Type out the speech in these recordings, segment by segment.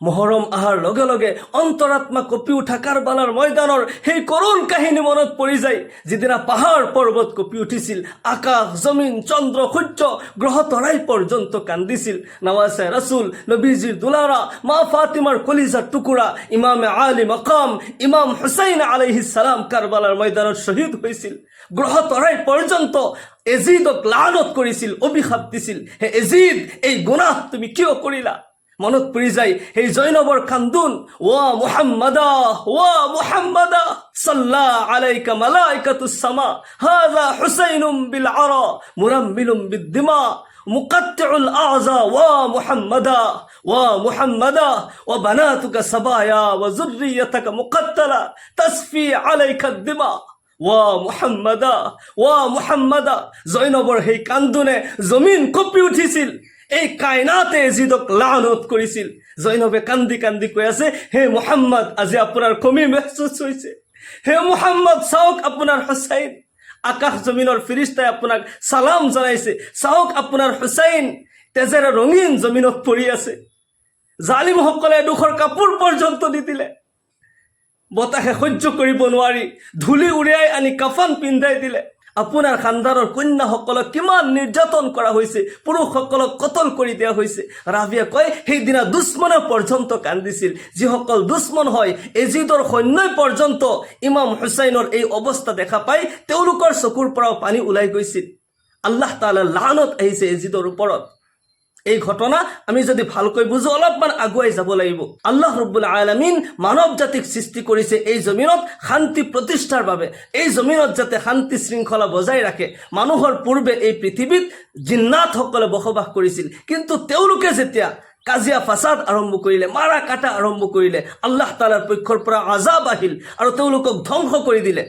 মহৰম আহাৰ লগে লগে অন্তৰাত্মা কঁপি উঠা কাৰবালাৰ ময়দানৰ সেই কৰুণ কাহিনী মনত পৰি যায়, যিদিনা পাহাৰ পৰ্বত কঁপি উঠিছিল, আকাশ জমিন চন্দ্ৰ সূৰ্য গ্ৰহ তৰাই পৰ্যন্ত কান্দিছিল। নৱাজে ৰাছুল, নবীজিৰ দুলাৰা, মা ফাতিমাৰ কলিজাৰ টুকুৰা ইমামে আলী মকাম ইমাম হুসাইন আলাইহিস সালাম কাৰবালাৰ ময়দানত শ্বহীদ হৈছিল। গ্ৰহ তৰাই পৰ্যন্ত এজিদক লানত কৰিছিল, অভিশাপ দিছিল, হে এজিদ, এই গুনাহ তুমি কিয় কৰিলা? মনত পৰি যায় সেই জৈনবৰ কান্দোন, ওয়া মুহাম্মাদা ওয়া মুহাম্মাদা সাল্লা আলাইকা মালাইকাতুস সামা হাযা হুসাইনুম বিল আরা মুরাম্মিলুম বিদ্দিমা মুকাত্তিউল আযা ওয়া মুহাম্মাদা ওয়া বানাতুকা সাবায়া ওয়া যুররিয়াতুকা মুকাত্তালা তাসফি আলাইকা দিমা ওয়া মুহাম্মাদা। জৈনবৰ সেই কান্দোনে জমিন কঁপি উঠিছিল, এই কায়নাতে এজিদক লানত কৰিছিল। জৈনবে কান্দি কান্দি কৈ আছে, হে মুহাম্মদ, আজি আপোনাৰ কমি মেহসুস হৈছে। হে মুহাম্মদ, চাওক আপোনাৰ হুসাইন, আকাশ জমিনৰ ফিৰিস্তাই আপোনাক সালাম জনাইছে। চাওক আপোনাৰ হুসাইন তেজেৰে ৰঙীন জমিনত পৰি আছে। জালিমসকলে দুখৰ কাপোৰ পৰ্যন্ত দি দিলে, বতাহে সহ্য কৰিব নোৱাৰি ধূলি উৰিয়াই আনি কাফন পিন্ধাই দিলে। আপোনাৰ খানদাৰৰ কন্যাসকলক কিমান নিৰ্যাতন কৰা হৈছে, পুৰুষসকলক কতল কৰি দিয়া হৈছে। ৰাবিয়া কয়, সেইদিনা দুশ্মনে পৰ্যন্ত কান্দিছিল। যিসকল দুশ্মন হয়, এজিদৰ সৈন্যই পৰ্যন্ত ইমাম হুসাইনৰ এই অৱস্থা দেখা পাই তেওঁলোকৰ চকুৰ পৰাও পানী ওলাই গৈছিল। আল্লাহ তাআলাৰ লানত আহিছে এজিদৰ ওপৰত। এই ঘটনা আমি যদি ভালকৈ বুজো, অলপমান আগুৱাই যাব লাগিব। আল্লাহ ৰব্বুল আলামিন মানৱ জাতিক সৃষ্টি কৰিছে এই জমিনত শান্তি প্ৰতিষ্ঠাৰ বাবে, এই জমিনত যাতে শান্তি শৃংখলা বজাই ৰাখে। মানুহৰ পূৰ্বে এই পৃথিৱীত জিন্নাতসকলে বসবাস কৰিছিল, কিন্তু তেওঁলোকে যেতিয়া কাজিয়া ফাসাদ আৰম্ভ কৰিলে, মাৰা কাটা আৰম্ভ কৰিলে, আল্লাহ তাআলাৰ পক্ষৰ পৰা আযাব আহিল আৰু তেওঁলোকক ধ্বংস কৰি দিলে।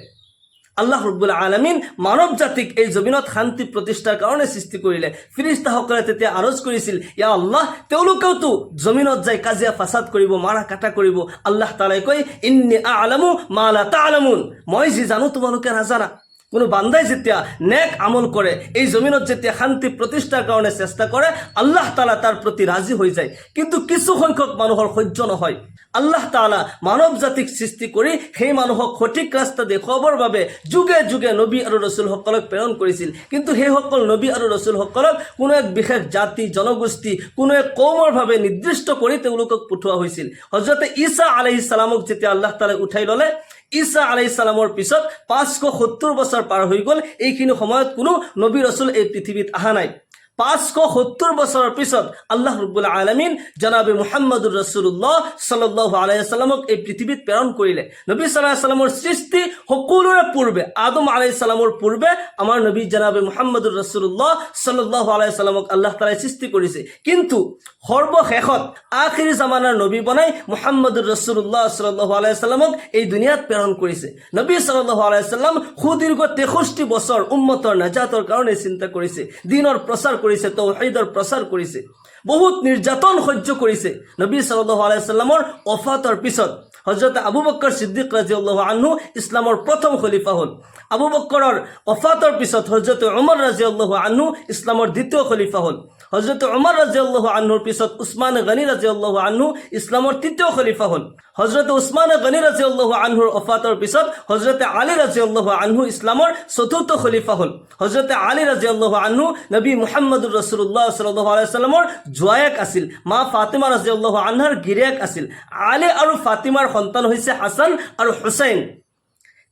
আল্লাহ ৰব্বুল আলামিন মানৱ জাতিক এই জমিনত শান্তি প্ৰতিষ্ঠাৰ কাৰণে সৃষ্টি কৰিলে। ফিৰিস্তাসকলে তেতিয়া আৰজ কৰিছিল, ইয়া আল্লাহ, তেওঁলোকেওতো জমিনত যাই কাজিয়া ফাসাদ কৰিব, মাৰা কাটা কৰিব। আল্লাহ তাআলাই কয়, ইন্নী আ'লামু মা লা তা'লামুন, মই যি জানো তোমালোকে নাজানা। কোনো বান্দাই যেতিয়া নেক আমল কৰে, এই জমিনত যেতিয়া শান্তি প্ৰতিষ্ঠাৰ কাৰণে চেষ্টা কৰে, আল্লাহ তাআলা তাৰ প্ৰতি ৰাজি হৈ যায়। কিন্তু কিছু সংখ্যক মানুহৰ সহ্য নহয়। আল্লাহ তাআলা মানৱ জাতিক সৃষ্টি কৰি সেই মানুহক সঠিক ৰাস্তা দেখুৱাবৰ বাবে যুগে যুগে নবী আৰু ৰসুলসকলক প্ৰেৰণ কৰিছিল। কিন্তু সেইসকল নবী আৰু ৰসুলসকলক কোনো এক বিশেষ জাতি জনগোষ্ঠী, কোনো এক কৌমৰ ভাৱে নিৰ্দিষ্ট কৰি তেওঁলোকক পঠোৱা হৈছিল। হযৰতে ঈসা আলাইহিস সালামক যেতিয়া আল্লাহ তাআলাই উঠাই ল'লে, ঈসা আলাইহিস সালামৰ পিছত 570 বছৰ পাৰ হৈ গ'ল। এইখিনি সময়ত কোনো নবী ৰসুল এই পৃথিৱীত অহা নাই। 570 বছৰৰ পিছত আল্লাহ ৰব্বুল আলামিন জনাবে মুহাম্মদুৰ ৰাসূলুল্লাহ সাল্লাল্লাহু আলাইহি ওয়াসাল্লামক এই পৃথিৱীত প্ৰেৰণ কৰিলে। নবী সাল্লাল্লাহু আলাইহি ওয়াসাল্লামৰ সৃষ্টি সকলোৰে পূৰ্বে, আদম আলাইহিস সালামৰ পূৰ্বে আমাৰ নবী জনাবে মুহাম্মদুৰ ৰাসূলুল্লাহ সাল্লাল্লাহু আলাইহি ওয়াসাল্লামক আল্লাহ তাআলাই সৃষ্টি কৰিছে। কিন্তু সৰ্বশেষত আখিৰ জামানাৰ নবী বনাই মুহাম্মদুৰ ৰাসূলুল্লাহ সাল্লাল্লাহু আলাইহি ওয়াসাল্লামক এই দুনিয়াত প্ৰেৰণ কৰিছে। নবী সাল্লাল্লাহু আলাইহি ওয়াসাল্লাম সুদীৰ্ঘ 63 বছৰ উম্মতৰ নাজাতৰ কাৰণে চিন্তা কৰিছে, দ্বীনৰ প্ৰচাৰ কৰিছে, তাওহীদৰ প্ৰচাৰ কৰিছে, বহুত নিৰ্যাতন সহ্য কৰিছে। নবী সাল্লাল্লাহু আলাইহি ওয়াসাল্লামৰ ওফাতৰ পিছত হযৰত আবু বকৰ সিদ্দিক ৰাদিয়াল্লাহু আনহু ইসলামৰ প্ৰথম খলিফা হল। আবু বকৰৰ ওফাতৰ পিছত হযৰত উমৰ ৰাদিয়াল্লাহু আনহু ইসলামৰ দ্বিতীয় খলিফা হল। হযৰত উমৰ ৰাদিয়াল্লাহু আনহুৰ পিছত উসমান গনি ৰাদিয়াল্লাহু আনহু ইসলামৰ তৃতীয় খলিফা হল। হযৰত উসমান গনি ৰাদিয়াল্লাহু আনহুৰ ওফাতৰ পিছত হযৰত আলী ৰাদিয়াল্লাহু আনহু ইসলামৰ চতুৰ্থ খলিফা হল। হযৰত আলী ৰাদিয়াল্লাহু আনহু নবী মুহাম্মদুৰ ৰাসূলুল্লাহ সাল্লাল্লাহু আলাইহি ওয়াসাল্লামৰ জোয়ায়েক আছিল, মা ফাতিমা ৰাদিয়াল্লাহু আনহাৰ গিৰিয়েক আছিল। আলী আৰু ফাতিমাৰ সন্তান হৈছে হাসান আৰু হুসাইন।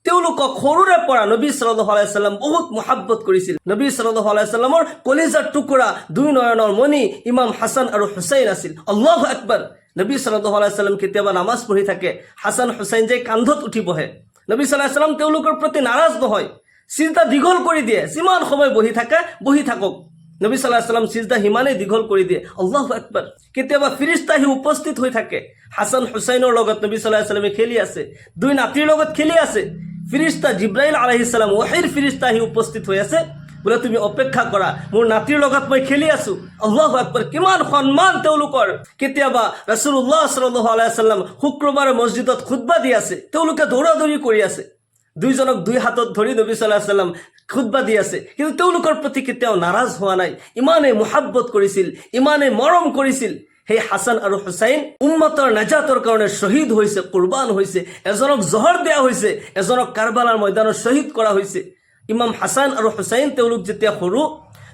তেওঁলোকক সৰুৰে পৰা নবী সাল্লাল্লাহু আলাইহি ওয়াসাল্লাম বহুত মহব্বত কৰিছিল। নবী সাল্লাল্লাহু আলাইহি ওয়াসাল্লামৰ কলিজাৰ টুকুৰা, দুই নয়নৰ মণি ইমাম হাসান আৰু হুসাইন আছিল। আল্লাহু আকবার। নবী সাল্লাল্লাহু আলাইহি ওয়াসাল্লাম কেতিয়াবা নামাজ পঢ়ি থাকে, হাসান হুসাইন যে কান্ধত উঠি বহে। নবী সাল্লাল্লাহু আলাইহি ওয়াসাল্লাম তেওঁলোকৰ প্ৰতি নাৰাজ নহয়, সিজদা দীঘল কৰি দিয়ে, যিমান সময় বহি থাকে বহি থাকক। নবী সাল্লাল্লাহু আলাইহি ওয়াসাল্লাম সিজদা হিমানেই দীঘল কৰি দিয়ে। আল্লাহু আকবাৰ। কেতিয়াবা ফিৰিস্তা আহি উপস্থিত হৈ থাকে, হাসান হুসাইনৰ লগত নবী সাল্লাল্লাহু আলাইহি ওয়াসাল্লামে খেলি আছে, দুই নাতিৰ লগত খেলি আছে। ফিৰিস্তা জিব্ৰাইল আলাইহিস সালাম, ওহীৰ ফিৰিস্তা আহি উপস্থিত হৈ আছে, বোলে তুমি অপেক্ষা কৰা, মোৰ নাতিৰ লগত মই খেলি আছো। আল্লাহু আকবাৰ। কিমান সন্মান তেওঁলোকৰ। কেতিয়াবা ৰাসূলুল্লাহ সাল্লাল্লাহু আলাইহি ওয়াসাল্লাম শুক্ৰবাৰে মছজিদত খুতবা দি আছে, তেওঁলোকে দৌৰাদৌৰি কৰি আছে, দুইজনক দুই হাতত ধৰি নবী সাল্লাল্লাহু আলাইহি ওয়াসাল্লাম খুতবা দি আছে, কিন্তু তেওঁলোকৰ প্ৰতি কেতিয়াও নাৰাজ হোৱা নাই। ইমানেই মুহাব্বত কৰিছিল, ইমানেই মৰম কৰিছিল। সেই হাছান আৰু হুছাইন উম্মতৰ নাজাতৰ কাৰণে শ্বহীদ হৈছে, কুৰবান হৈছে, এজনক জহৰ দিয়া হৈছে, এজনক কাৰবালাৰ ময়দানত শ্বহীদ কৰা হৈছে। ইমাম হাছান আৰু হুছাইন তেওঁলোক যেতিয়া সৰু,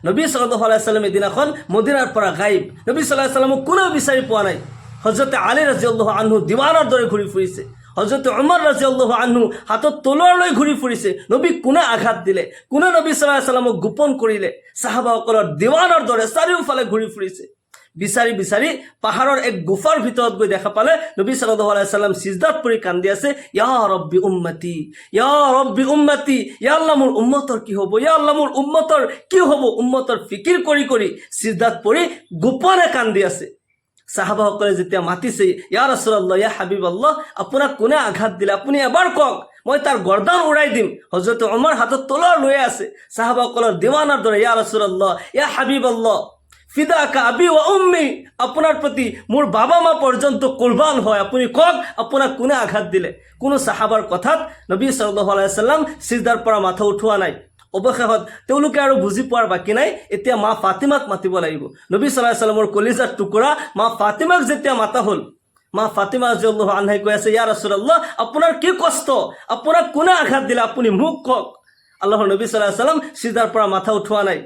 নবী সাল্লাল্লাহু আলাইহি ওয়াসাল্লাম এদিনাখন মদিনাৰ পৰা গায়ব, নবী সাল্লাল্লাহু আলাইহি ওয়াসাল্লামক কোনেও বিচাৰি পোৱা নাই। হযৰতে আলী ৰাদিয়াল্লাহু আনহু দিৱানৰ দৰে ঘূৰি ফুৰিছে, হযৰতে উমৰ ৰাদিয়াল্লাহু আনহু হাতত তলোৱাৰ লৈ ঘূৰি ফুৰিছে। নবীক কোনে আঘাত দিলে, কোনে নবী সাল্লাল্লাহু আলাইহি ওয়াসাল্লামক গোপন কৰিলে, সাহাবাসকলৰ দিৱানৰ দৰে চাৰিওফালে ঘূৰি ফুৰিছে। বিচাৰি বিচাৰি পাহাৰৰ এক গুফাৰ ভিতৰত গৈ দেখা পালে নবী সাল্লাল্লাহু আলাইহি ওয়াসাল্লাম সিজদাত পৰি কান্দি আছে, ইয়া ৰব্বি উম্মতি, ইয়া ৰব্বি উম্মতি, ইয়া আল্লাহ মোৰ উম্মতৰ কি হ'ব, ইয়া আল্লাহ মোৰ উম্মতৰ কি হ'ব। উম্মতৰ ফিকিৰ কৰি কৰি সিজদাত পৰি গোপনে কান্দি আছে। সাহাবাসকলে যেতিয়া মাতিছে, ইয়া ৰাসূলুল্লাহ, ইয়া হাবিবাল্লাহ, আপোনাক কোনে আঘাত দিলে, আপুনি এবাৰ কওক, মই তাৰ গৰ্দান উৰাই দিম। হযৰতে উমৰ হাতত তলোৱাৰ লৈ আছে, সাহাবাসকলৰ দিৱানাৰ দৰে, ইয়া ৰাসূলুল্লাহ, ইয়া হাবিবাল্লাহ, ফিদাকা আবি ওয়া উম্মি, আপোনাৰ প্ৰতি মোৰ বাবা মা পৰ্যন্ত কুৰবান হয়, আপুনি কওক আপোনাক কোনে আঘাত দিলে। কোনো সাহাবাৰ কথাত নবী সাল্লাল্লাহু আলাইহি ওয়াসাল্লাম সিজদাৰ পৰা মাথা উঠোৱা নাই। অৱশেষত তেওঁলোকে আৰু বুজি পোৱাৰ বাকী নাই, এতিয়া মা ফাতিমাক মাতিব লাগিব। নবী সাল্লাল্লাহু আলাইহি ওয়াসাল্লামৰ কলিজাৰ টুকুৰা মা ফাতিমাক যেতিয়া মাতা হ'ল, মা ফাতিমা ৰাদিয়াল্লাহু আনহাই কৈ আছে, ইয়া ৰাসূলুল্লাহ, আপোনাৰ কি কষ্ট, আপোনাক কোনে আঘাত দিলে, আপুনি মোক কওক। আল্লাহৰ নবী সাল্লাল্লাহু আলাইহি ওয়াসাল্লাম সিজদাৰ পৰা মাথা উঠোৱা নাই।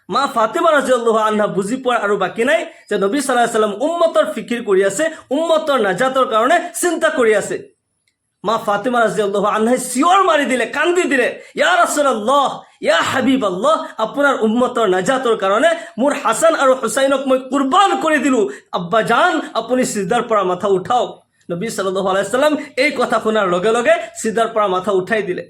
মা ফাতিমা ৰাদিয়াল্লাহু আনহা বুজি পোৱাৰ আৰু বাকী নাই যে নবী সাল্লাল্লাহু আলাইহি ওয়াসাল্লাম উম্মতৰ ফিকিৰ কৰি আছে, উম্মতৰ নাজাতৰ কাৰণে চিন্তা কৰি আছে। মা ফাতিমা ৰাদিয়াল্লাহু আনহাই চিঞৰ মাৰি দিলে, কান্দি দিলে, ইয়া ৰাসূলুল্লাহ, ইয়া হাবিবাল্লাহ, আপোনাৰ উম্মতৰ নাজাতৰ কাৰণে মোৰ হাছান আৰু হুছাইনক মই কুৰবান কৰি দিলোঁ, আব্বা জান আপুনি সিজদাৰ পৰা মাথা উঠাওক। নবী সাল্লাল্লাহু আলাইহি ওয়াসাল্লাম এই কথা শুনাৰ লগে লগে সিজদাৰ পৰা মাথা উঠাই দিলে।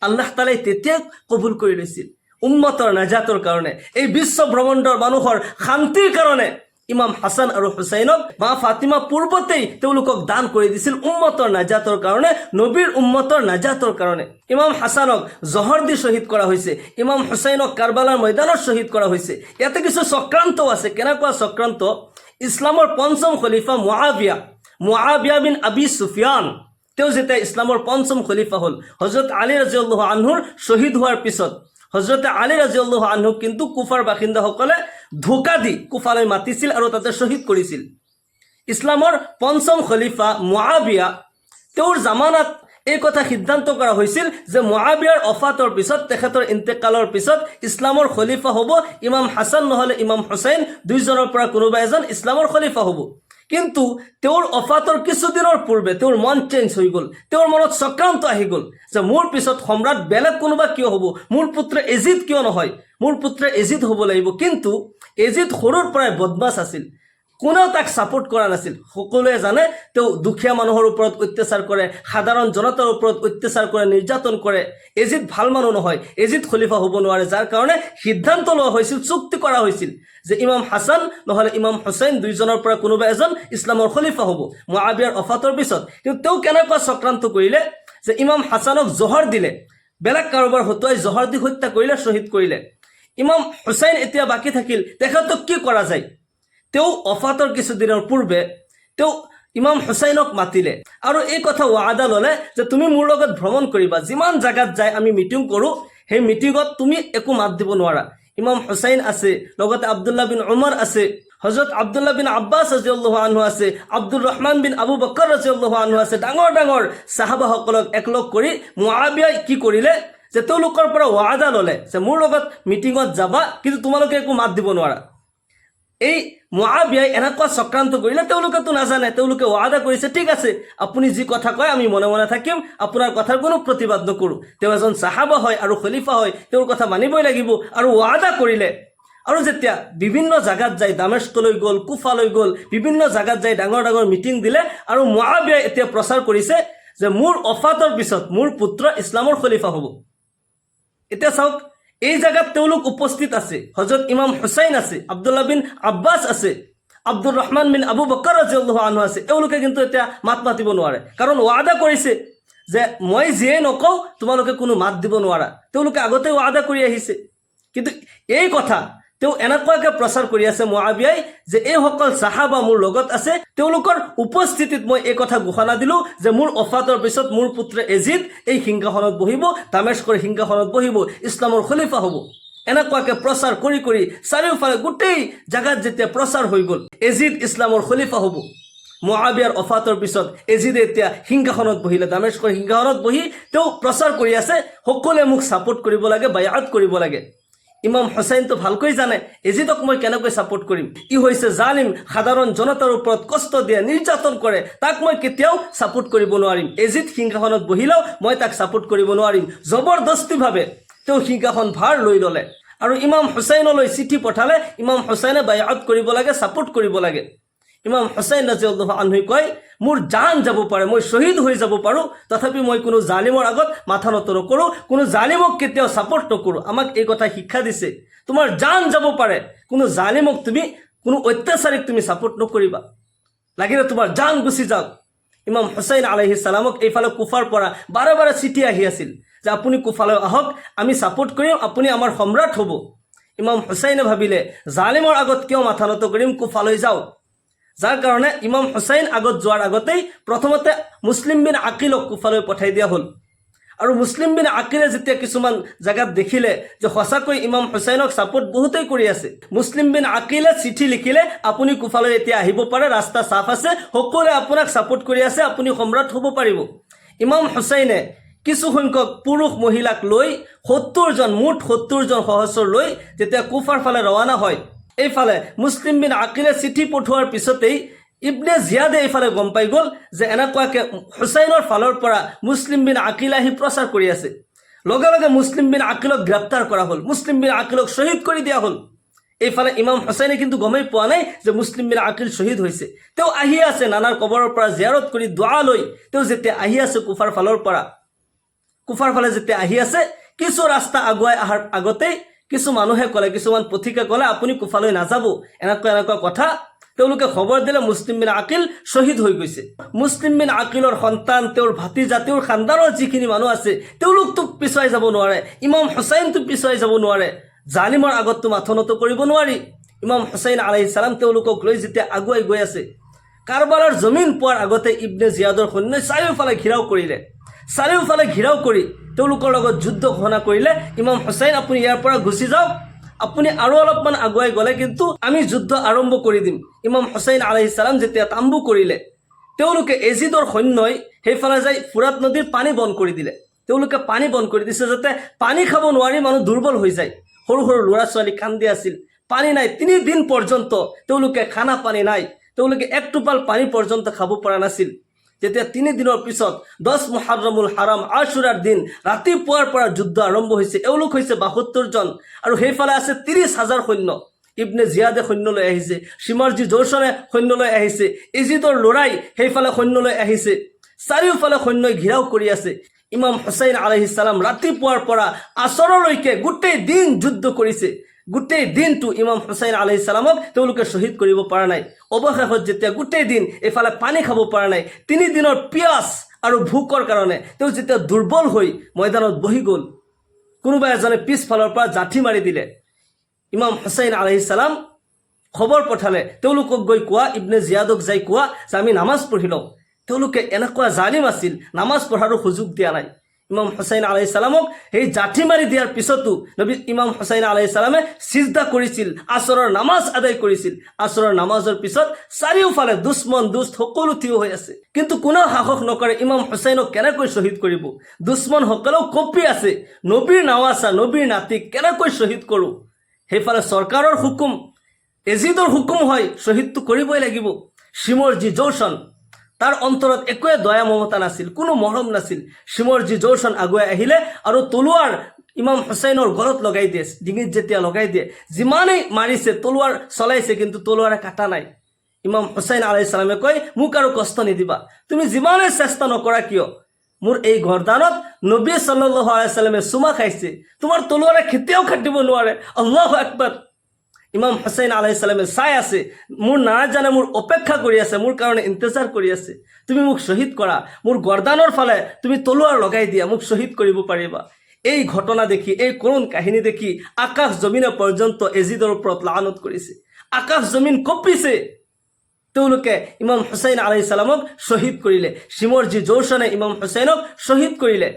আল্লাহ তাআলাই তেতিয়া কবুল কৰি লৈছিল। উম্মতৰ নাজাতৰ কাৰণে, এই বিশ্ব ব্ৰহ্মাণ্ডৰ মানুহৰ শান্তিৰ কাৰণে ইমাম হাছান আৰু হুছাইনক মা ফাতিমা পূৰ্বতেই তেওঁলোকক দান কৰি দিছিল, উম্মতৰ নাজাতৰ কাৰণে, নবীৰ উম্মতৰ নাজাতৰ কাৰণে। ইমাম হাছানক জহৰ দি শ্বহীদ কৰা হৈছে, ইমাম হুছাইনক কাৰবালাৰ ময়দানত শ্বহীদ কৰা হৈছে। ইয়াতে কিছু চক্ৰান্তও আছে। কেনেকুৱা চক্ৰান্ত? ইছলামৰ পঞ্চম খলিফা মুআবিয়া বিন আবি সুফিয়ান, তেওঁ যেতিয়া ইছলামৰ পঞ্চম খলিফা হ'ল, হযৰত আলী ৰাদিয়াল্লাহু আনহুৰ শ্বহীদ হোৱাৰ পিছত হযৰতে আলী ৰাদিয়াল্লাহু আনহুক কিন্তু কুফাৰ বাসিন্দাসকলে ধোকা দি কুফালৈ মাতিছিল আৰু তাতে শ্বহীদ কৰিছিল। ইছলামৰ পঞ্চম খলিফা মুআবিয়া, তেওঁৰ জামানাত এই কথা সিদ্ধান্ত কৰা হৈছিল যে মুআবিয়াৰ অফাতৰ পিছত, তেখেতৰ ইন্তেকালৰ পিছত ইছলামৰ খলিফা হ'ব ইমাম হাছান নহ'লে ইমাম হুছাইন, দুইজনৰ পৰা কোনোবা এজন ইছলামৰ খলিফা হ'ব। কিন্তু তেওঁৰ অফাতৰ কিছুদিনৰ পূৰ্বে তেওঁৰ মন চেঞ্জ হৈ গ'ল, তেওঁৰ মনত চক্ৰান্ত আহি গ'ল যে মোৰ পিছত সম্ৰাট বেলেগ কোনোবা কিয় হ'ব, মোৰ পুত্ৰ এজিদ কিয় নহয়, মোৰ পুত্ৰ এজিদ হ'ব লাগিব। কিন্তু এজিদ সৰুৰ পৰাই বদমাছ আছিল, কোনেও তাক ছাপোৰ্ট কৰা নাছিল। সকলোৱে জানে তেওঁ দুখীয়া মানুহৰ ওপৰত অত্যাচাৰ কৰে, সাধাৰণ জনতাৰ ওপৰত অত্যাচাৰ কৰে, নিৰ্যাতন কৰে। এজিদ ভাল মানুহ নহয়, এজিদ খলিফা হ'ব নোৱাৰে, যাৰ কাৰণে সিদ্ধান্ত লোৱা হৈছিল, চুক্তি কৰা হৈছিল যে ইমাম হাছান নহ'লে ইমাম হুছাইন, দুইজনৰ পৰা কোনোবা এজন ইছলামৰ খলিফা হ'ব মুআবিয়াৰ অফাতৰ পিছত। কিন্তু তেওঁ কেনেকুৱা চক্ৰান্ত কৰিলে যে ইমাম হাছানক জহৰ দিলে, বেলেগ কাৰোবাৰ হতুৱাই জহৰ দি হত্যা কৰিলে, শ্বহীদ কৰিলে। ইমাম হুছাইন এতিয়া বাকী থাকিল, তেখেতক কি কৰা যায়? তেওঁ অফাতৰ কিছুদিনৰ পূৰ্বে তেওঁ ইমাম হুছাইনক মাতিলে আৰু এই কথা ৱাদা ল'লে যে তুমি মোৰ লগত ভ্ৰমণ কৰিবা, যিমান জাগাত যায় আমি মিটিং কৰোঁ, সেই মিটিঙত তুমি একো মাত দিব নোৱাৰা। ইমাম হুছাইন আছে, লগতে আব্দুল্লাহ বিন উমৰ আছে, হযৰত আব্দুল্লাহ বিন আব্বাছ ৰাদিয়াল্লাহু আনহু আছে, আব্দুৰ ৰহমান বিন আবু বকৰ ৰাদিয়াল্লাহু আনহু আছে। ডাঙৰ ডাঙৰ সাহাবাসকলক একলগ কৰি মুআবিয়াই কি কৰিলে যে তেওঁলোকৰ পৰা ৱাদা ল'লে যে মোৰ লগত মিটিঙত যাবা, কিন্তু তোমালোকে একো মাত দিব নোৱাৰা। এই মুআবিয়াই এনেকুৱা চক্ৰান্ত কৰিলে, তেওঁলোকেতো নাজানে, তেওঁলোকে ৱাদা কৰিছে ঠিক আছে আপুনি যি কথা কয় আমি মনে মনে থাকিম, আপোনাৰ কথাৰ কোনো প্ৰতিবাদ নকৰোঁ। তেওঁ এজন সাহাবা হয় আৰু খলিফা হয়, তেওঁৰ কথা মানিবই লাগিব আৰু ৱাদা কৰিলে। আৰু যেতিয়া বিভিন্ন জাগাত যাই, দামেস্কলৈ গ'ল, কুফালৈ গ'ল, বিভিন্ন জাগাত যাই ডাঙৰ ডাঙৰ মিটিং দিলে আৰু মুআবিয়াই এতিয়া প্ৰচাৰ কৰিছে যে মোৰ অফাতৰ পিছত মোৰ পুত্ৰ ইছলামৰ খলিফা হ'ব। এতিয়া চাওক, এই জায়গাত তেওঁলোক উপস্থিত আছে, হযৰত ইমাম হুছাইন আছে, আব্দুল্লাহ বিন আব্বাছ আছে, আব্দুৰ ৰহমান বিন আবু বকৰ ৰাদিয়াল্লাহু আনহু আছে। এওঁলোকে কিন্তু এতিয়া মাত মাতিব নোৱাৰে, কাৰণ ৱাদা কৰিছে যে মই যিয়ে নকওঁ তোমালোকে কোনো মাত দিব নোৱাৰা। তেওঁলোকে আগতে ৱাদা কৰি আহিছে, কিন্তু এই কথা তেওঁ এনেকুৱাকৈ প্ৰচাৰ কৰি আছে মুআবিয়াই যে এইসকল সাহাবা মোৰ লগত আছে, তেওঁলোকৰ উপস্থিতিত মই এই কথা ঘোষণা দিলোঁ যে মোৰ অফাতৰ পিছত মোৰ পুত্ৰ এজিদ এই সিংহাসনত বহিব, দামেস্কৰ সিংহাসনত বহিব, ইছলামৰ খলিফা হ'ব। এনেকুৱাকে প্ৰচাৰ কৰি কৰি চাৰিওফালে গোটেই জাগাত যেতিয়া প্ৰচাৰ হৈ গ'ল, এজিদ ইছলামৰ খলিফা হ'ব। মুআবিয়াৰ অফাতৰ পিছত এজিদে এতিয়া সিংহাসনত বহিলে, দামেস্কৰ সিংহাসনত বহি তেওঁ প্ৰচাৰ কৰি আছে, সকলোৱে মোক ছাপোৰ্ট কৰিব লাগে, বায়াত কৰিব লাগে। ইমাম হুছেইনটো ভালকৈ জানে এজিদক মই কেনেকৈ ছাপোৰ্ট কৰিম, ই হৈছে জালিম, সাধাৰণ জনতাৰ ওপৰত কষ্ট দিয়ে, নিৰ্যাতন কৰে, তাক মই কেতিয়াও ছাপোৰ্ট কৰিব নোৱাৰিম। এজিদ সিংহাসনত বহিলেও মই তাক ছাপোৰ্ট কৰিব নোৱাৰিম। জবৰদস্তিভাৱে তেওঁ সিংহাসন ভাৰ লৈ ল'লে আৰু ইমাম হুছেইনলৈ চিঠি পঠালে, ইমাম হুছেইনে বায়াত কৰিব লাগে, ছাপোৰ্ট কৰিব লাগে। ইমাম হুছেইন ৰাদিয়াল্লাহু আনহুই কয়, মোৰ জান যাব পাৰে, মই শ্বহীদ হৈ যাব পাৰোঁ, তথাপি মই কোনো জালিমৰ আগত মাথা নত নকৰোঁ, কোনো জালিমক কেতিয়াও ছাপোৰ্ট নকৰোঁ। আমাক এই কথা শিক্ষা দিছে, তোমাৰ জান যাব পাৰে, কোনো জালিমক তুমি, কোনো অত্যাচাৰীক তুমি ছাপোৰ্ট নকৰিবা, লাগিলে তোমাৰ জান গুচি যাওক। ইমাম হুছেইন আলাইহিছ সালামক এইফালে কুফাৰ পৰা বাৰে বাৰে চিঠি আহি আছিল যে আপুনি কুফালৈ আহক, আমি ছাপোৰ্ট কৰিম, আপুনি আমাৰ সম্ৰাট হ'ব। ইমাম হুছেইনে ভাবিলে জালিমৰ আগত কিয় মাথা নত কৰিম, কুফালৈ যাওঁ। যাৰ কাৰণে ইমাম হুছেইন আগত যোৱাৰ আগতেই প্ৰথমতে মুছলিম বিন আকিলক কুফালৈ পঠাই দিয়া হ'ল। আৰু মুছলিম বিন আকিলে যেতিয়া কিছুমান জেগাত দেখিলে যে সঁচাকৈ ইমাম হুছেইনক ছাপোৰ্ট বহুতেই কৰি আছে, মুছলিম বিন আকিলে চিঠি লিখিলে, আপুনি কুফালৈ এতিয়া আহিব পাৰে, ৰাস্তা চাফ আছে, সকলোৱে আপোনাক ছাপোৰ্ট কৰি আছে, আপুনি সম্ৰাট হ'ব পাৰিব। ইমাম হুছেইনে কিছু সংখ্যক পুৰুষ মহিলাক লৈ 70জন, মুঠ 70জন সহস্ৰ লৈ যেতিয়া কুফাৰ ফালে ৰৱানা হয়, এইফালে মুছলিম বিন আকিলে চিঠি পঠোৱাৰ পিছতেই ইবনে জিয়াদে এইফালে গম পাই গ'ল যে এনেকুৱাকৈ হুছেইনৰ ফালৰ পৰা মুছলিম বিন আকিলে আহি প্ৰচাৰ কৰি আছে। লগে লগে মুছলিম বিন আকিলক গ্ৰেপ্তাৰ কৰা হ'ল, মুছলিম বিন আকিলক শ্বহীদ কৰি দিয়া হ'ল। এইফালে ইমাম হুছেইনে কিন্তু গমেই পোৱা নাই যে মুছলিম বিন আকিল শ্বহীদ হৈছে। তেওঁ আহি আছে নানাৰ কবৰৰ পৰা জিয়াৰত কৰি দোৱা লৈ, তেওঁ যেতিয়া আহি আছে কুফাৰ ফালৰ পৰা, কুফাৰ ফালে যেতিয়া আহি আছে, কিছু ৰাস্তা আগুৱাই অহাৰ আগতেই কিছু মানুহে ক'লে, কিছুমান পথিকে ক'লে, আপুনি কুফালৈ নাযাব, এনেকুৱা এনেকুৱা কথা। তেওঁলোকে খবৰ দিলে মুছলিম বিন আকিল শ্বহীদ হৈ গৈছে। মুছলিম বিন আকিলৰ সন্তান, তেওঁৰ ভাতিজা, তেওঁৰ খানদানৰ যিখিনি মানুহ আছে, তেওঁলোকতো পিছুৱাই যাব নোৱাৰে, ইমাম হুছেইনটো পিছুৱাই যাব নোৱাৰে, জালিমৰ আগততো মাথা নত কৰিব নোৱাৰি। ইমাম হুছেইন আলাইহিছ সালাম তেওঁলোকক লৈ যেতিয়া আগুৱাই গৈ আছে, কাৰবালাৰ জমিন পোৱাৰ আগতে ইবনে জিয়াদৰ সৈন্যই চাৰিওফালে ঘিৰাও কৰিলে, চাৰিওফালে ঘিৰাও কৰি তেওঁলোকৰ লগত যুদ্ধ ঘোষণা কৰিলে, ইমাম হুছেইন আপুনি ইয়াৰ পৰা গুচি যাওক, আপুনি আৰু অলপমান আগুৱাই গ'লে কিন্তু আমি যুদ্ধ আৰম্ভ কৰি দিম। ইমাম হুছেইন আলাইহিছ সালাম যেতিয়া তাম্বু কৰিলে, তেওঁলোকে এজিদৰ সৈন্যই সেইফালে যাই ফুৰাত নদীৰ পানী বন্ধ কৰি দিলে। তেওঁলোকে পানী বন্ধ কৰি দিছে যাতে পানী খাব নোৱাৰি মানুহ দুৰ্বল হৈ যায়। সৰু সৰু ল'ৰা ছোৱালী কান্দি আছিল, পানী নাই, 3 দিন পৰ্যন্ত তেওঁলোকে খানা পানী নাই, তেওঁলোকে এক টোপাল পানী পৰ্যন্ত খাব পৰা নাছিল। যেতিয়া 3 দিনৰ পিছত 10 মুহৰৰমুল হাৰাম আশুৰাৰ দিন ৰাতিপুৱাৰ পৰা যুদ্ধ আৰম্ভ হৈছে। এওঁলোক হৈছে 72 জন আৰু সেইফালে আছে 30,000 সৈন্য। ইবনে জিয়াদে সৈন্য লৈ আহিছে, শিমৰজী জৌছনে সৈন্য লৈ আহিছে, এজিদৰ ল'ৰাই সেইফালে সৈন্য লৈ আহিছে, চাৰিওফালে সৈন্যই ঘিৰাও কৰি আছে। ইমাম হুছেইন আলাইহিছ সালাম ৰাতিপুৱাৰ পৰা আসৰলৈকে গোটেই দিন যুদ্ধ কৰিছে। গোটেই দিনটো ইমাম হুছেইন আলাইহিছ সালামক তেওঁলোকে শ্বহীদ কৰিব পৰা নাই। অৱশেষত যেতিয়া গোটেই দিন এইফালে পানী খাব পৰা নাই, 3 দিনৰ পিয়াস আৰু ভোকৰ কাৰণে তেওঁ যেতিয়া দুৰ্বল হৈ ময়দানত বহি গ'ল, কোনোবা এজনে পিছফালৰ পৰা জাঠি মাৰি দিলে। ইমাম হুছেইন আলাইহিছ সালাম খবৰ পঠালে, তেওঁলোকক গৈ কোৱা, ইবনে জিয়াদক যাই কোৱা যে আমি নামাজ পঢ়ি লওঁ। তেওঁলোকে এনেকুৱা জালিম আছিল, নামাজ পঢ়াৰো সুযোগ দিয়া নাই। ইমাম হুছেইন আলাইহিছ সালামক সেই জাঠি মাৰি দিয়াৰ পিছতো নবী ইমাম হুছেইন আলাইহিছ সালামে সিজদা কৰিছিল, আসৰৰ নামাজ আদায় কৰিছিল। আসৰৰ নামাজৰ পিছত চাৰিওফালে দুশ্মন দুষ্ট সকলো থিয় হৈ আছে, কিন্তু কোনেও সাহস নকৰে ইমাম হুছেইনক কেনেকৈ শ্বহীদ কৰিব। দুশ্মনসকলেও কঁপি আছে, নবীৰ নাৱাচা, নবীৰ নাতিক কেনেকৈ শ্বহীদ কৰোঁ। সেইফালে চৰকাৰৰ হুকুম, এজিদৰ হুকুম হয় শ্বহীদটো কৰিবই লাগিব। শিমৰজী জৌছন, তাৰ অন্তৰত একোৱে দয়া মমতা নাছিল, কোনো মৰম নাছিল। শিমৰজী জৌছন আগুৱাই আহিলে আৰু তলোৱাৰ ইমাম হুছেইনৰ গলত লগাই দিয়ে, ডিঙিত যেতিয়া লগাই দিয়ে, যিমানেই মাৰিছে তলোৱাৰ চলাইছে কিন্তু তলোৱাৰে কাটা নাই। ইমাম হুছেইন আলাইহিছ সালামে কয়, মোক আৰু কষ্ট নিদিবা, তুমি যিমানেই চেষ্টা নকৰা কিয়, মোৰ এই গৰ্দানত নবী সাল্লাল্লাহু আলাইহি সাল্লামে চুমা খাইছে, তোমাৰ তলোৱাৰে কেতিয়াও কাটিব নোৱাৰে। আল্লাহু আকবাৰ। ইমাম হুছেইন আলাইহিছ সালামে চাই আছে, মোৰ নাজানে মোৰ অপেক্ষা কৰি আছে, মোৰ কাৰণে ইন্তজাৰ কৰি আছে, তুমি মোক শ্বহীদ কৰা, মোৰ গৰ্দানৰ ফালে তুমি তলোৱাৰ লগাই দিয়া, মোক শ্বহীদ কৰিব পাৰিবা। এই ঘটনা দেখি, এই কৰুণ কাহিনী দেখি আকাশ জমিনে পৰ্যন্ত এজিদৰ ওপৰত লানত কৰিছে, আকাশ জমিন কঁপিছে। তেওঁলোকে ইমাম হুছেইন আলাইহিছ সালামক শ্বহীদ কৰিলে, শিমৰজী জৌছনে ইমাম হুছেইনক শ্বহীদ কৰিলে।